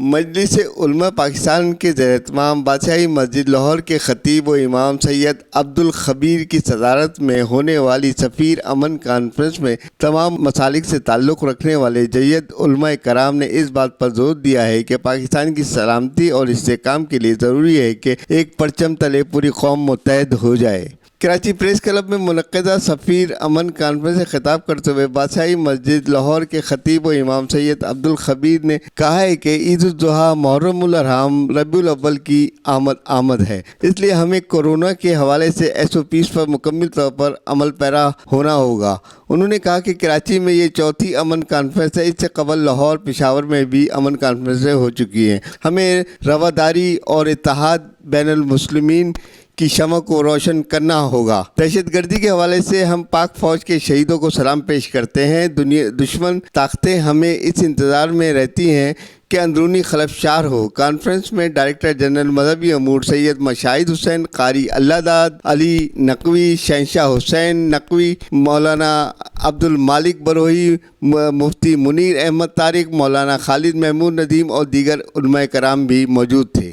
مجلس علماء پاکستان کے زیر اہتمام بادشاہی مسجد لاہور کے خطیب و امام سید عبدالخبیر کی صدارت میں ہونے والی سفیر امن کانفرنس میں تمام مسالک سے تعلق رکھنے والے جید علماء کرام نے اس بات پر زور دیا ہے کہ پاکستان کی سلامتی اور استحکام کے لیے ضروری ہے کہ ایک پرچم تلے پوری قوم متحد ہو جائے۔ کراچی پریس کلب میں منعقدہ سفیر امن کانفرنس سے خطاب کرتے ہوئے بادشاہی مسجد لاہور کے خطیب و امام سید عبدالخبیر نے کہا ہے کہ عید الاضحیٰ محرم الحرام ربیع الاول کی آمد ہے، اس لیے ہمیں کورونا کے حوالے سے SOPs پر مکمل طور پر عمل پیرا ہونا ہوگا۔ انہوں نے کہا کہ کراچی میں یہ چوتھی امن کانفرنس ہے، اس سے قبل لاہور پشاور میں بھی امن کانفرنسیں ہو چکی ہیں۔ ہمیں رواداری اور اتحاد بین المسلمین کی شمع کو روشن کرنا ہوگا۔ دہشت گردی کے حوالے سے ہم پاک فوج کے شہیدوں کو سلام پیش کرتے ہیں۔ دشمن طاقتیں ہمیں اس انتظار میں رہتی ہیں کہ اندرونی خلفشار ہو۔ کانفرنس میں ڈائریکٹر جنرل مذہبی امور سید مشاہد حسین قاری اللہ داد علی نقوی، شہنشاہ حسین نقوی، مولانا عبدالمالک بروہی، مفتی منیر احمد طارق، مولانا خالد محمود ندیم اور دیگر علماء کرام بھی موجود تھے۔